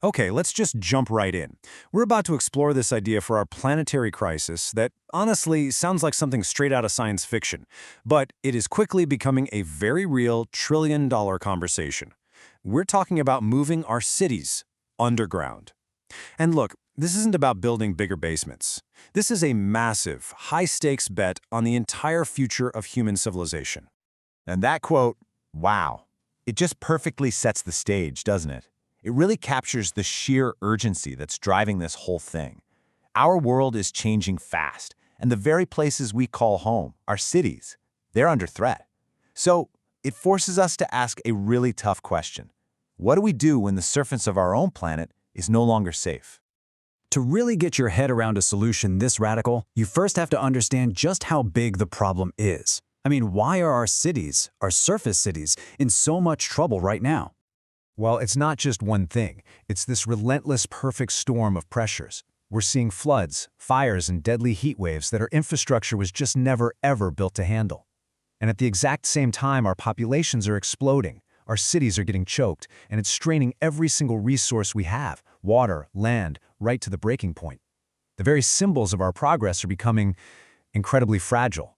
Okay, let's just jump right in. We're about to explore this idea for our planetary crisis that honestly sounds like something straight out of science fiction, but it is quickly becoming a very real trillion-dollar conversation. We're talking about moving our cities underground. And look, this isn't about building bigger basements. This is a massive, high-stakes bet on the entire future of human civilization. And that quote, wow, it just perfectly sets the stage, doesn't it? It really captures the sheer urgency that's driving this whole thing. Our world is changing fast, and the very places we call home, our cities, they're under threat. So it forces us to ask a really tough question. What do we do when the surface of our own planet is no longer safe? To really get your head around a solution this radical, you first have to understand just how big the problem is. I mean, why are our cities, our surface cities, in so much trouble right now? Well, it's not just one thing. It's this relentless perfect storm of pressures. We're seeing floods, fires, and deadly heat waves that our infrastructure was just never, ever built to handle. And at the exact same time, our populations are exploding, our cities are getting choked, and it's straining every single resource we have, water, land, right to the breaking point. The very symbols of our progress are becoming incredibly fragile.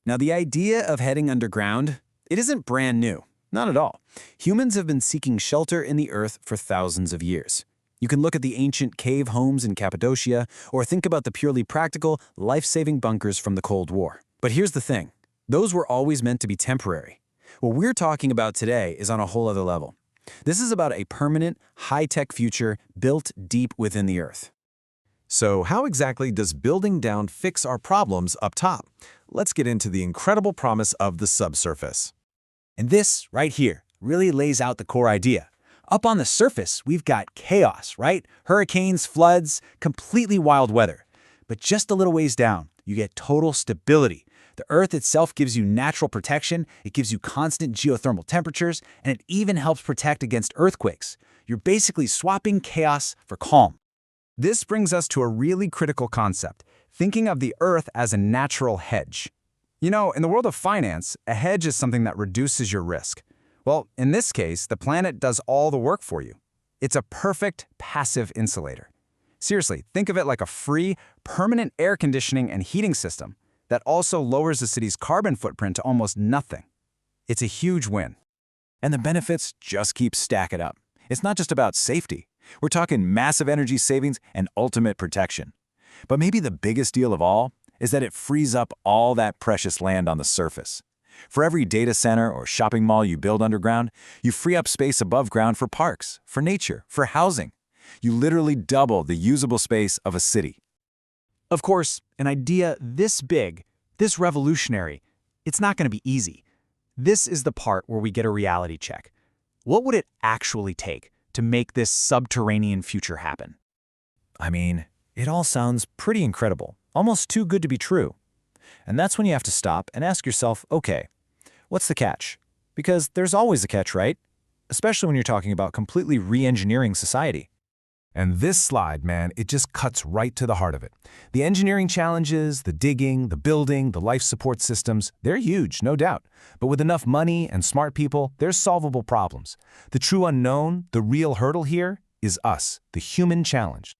Now, the idea of heading underground, it isn't brand new. Not at all. Humans have been seeking shelter in the earth for thousands of years. You can look at the ancient cave homes in Cappadocia, or think about the purely practical, life-saving bunkers from the Cold War. But here's the thing. Those were always meant to be temporary. What we're talking about today is on a whole other level. This is about a permanent, high-tech future built deep within the earth. So how exactly does building down fix our problems up top? Let's get into the incredible promise of the subsurface. And this, right here, really lays out the core idea. Up on the surface, we've got chaos, right? Hurricanes, floods, completely wild weather. But just a little ways down, you get total stability. The Earth itself gives you natural protection, it gives you constant geothermal temperatures, and it even helps protect against earthquakes. You're basically swapping chaos for calm. This brings us to a really critical concept, thinking of the Earth as a natural hedge. You know, in the world of finance, a hedge is something that reduces your risk. Well, in this case, the planet does all the work for you. It's a perfect passive insulator. Seriously, think of it like a free, permanent air conditioning and heating system that also lowers the city's carbon footprint to almost nothing. It's a huge win. And the benefits just keep stacking up. It's not just about safety. We're talking massive energy savings and ultimate protection. But maybe the biggest deal of all is that it frees up all that precious land on the surface. For every data center or shopping mall you build underground, you free up space above ground for parks, for nature, for housing. You literally double the usable space of a city. Of course, an idea this big, this revolutionary, it's not going to be easy. This is the part where we get a reality check. What would it actually take to make this subterranean future happen? I mean, it all sounds pretty incredible, almost too good to be true. And that's when you have to stop and ask yourself, okay, what's the catch? Because there's always a catch, right? Especially when you're talking about completely re-engineering society. And this slide, man, it just cuts right to the heart of it. The engineering challenges, the digging, the building, the life support systems, they're huge, no doubt. But with enough money and smart people, there's solvable problems. The true unknown, the real hurdle here, is us, the human challenge.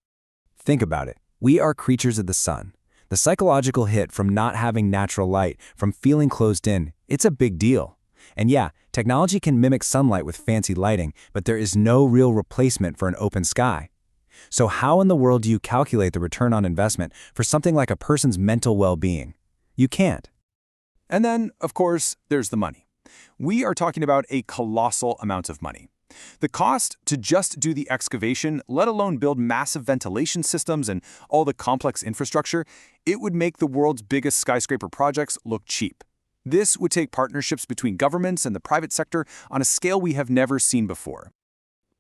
Think about it. We are creatures of the sun. The psychological hit from not having natural light, from feeling closed in, it's a big deal. And yeah, technology can mimic sunlight with fancy lighting, but there is no real replacement for an open sky. So how in the world do you calculate the return on investment for something like a person's mental well-being? You can't. And then, of course, there's the money. We are talking about a colossal amount of money. The cost to just do the excavation, let alone build massive ventilation systems and all the complex infrastructure, it would make the world's biggest skyscraper projects look cheap. This would take partnerships between governments and the private sector on a scale we have never seen before.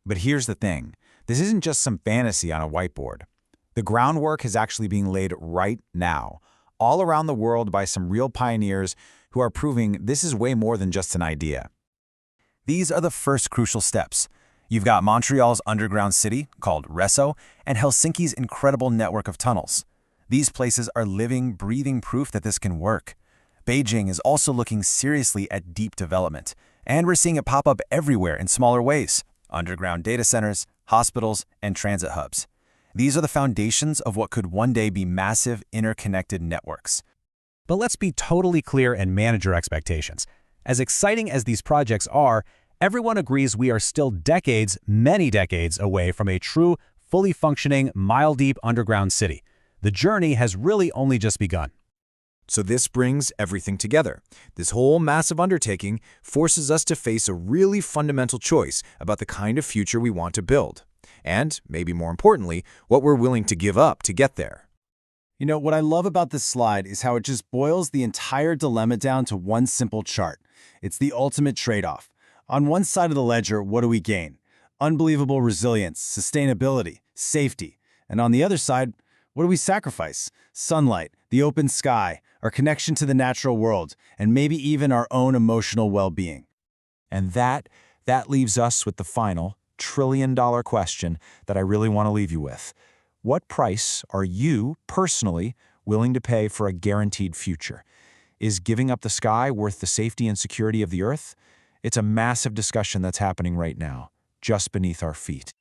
But here's the thing. This isn't just some fantasy on a whiteboard. The groundwork is actually being laid right now, all around the world by some real pioneers who are proving this is way more than just an idea. These are the first crucial steps. You've got Montreal's underground city, called RÉSO, and Helsinki's incredible network of tunnels. These places are living, breathing proof that this can work. Beijing is also looking seriously at deep development, and we're seeing it pop up everywhere in smaller ways. Underground data centers, hospitals, and transit hubs. These are the foundations of what could one day be massive interconnected networks. But let's be totally clear and manage our expectations. As exciting as these projects are, everyone agrees we are still decades, many decades away from a true, fully functioning, mile-deep underground city. The journey has really only just begun. So this brings everything together. This whole massive undertaking forces us to face a really fundamental choice about the kind of future we want to build. And, maybe more importantly, what we're willing to give up to get there. You know, what I love about this slide is how it just boils the entire dilemma down to one simple chart. It's the ultimate trade-off. On one side of the ledger, what do we gain? Unbelievable resilience, sustainability, safety. And on the other side, what do we sacrifice? Sunlight, the open sky, our connection to the natural world, and maybe even our own emotional well-being. And that leaves us with the final trillion-dollar question that I really want to leave you with. What price are you, personally, willing to pay for a guaranteed future? Is giving up the sky worth the safety and security of the Earth? It's a massive discussion that's happening right now, just beneath our feet.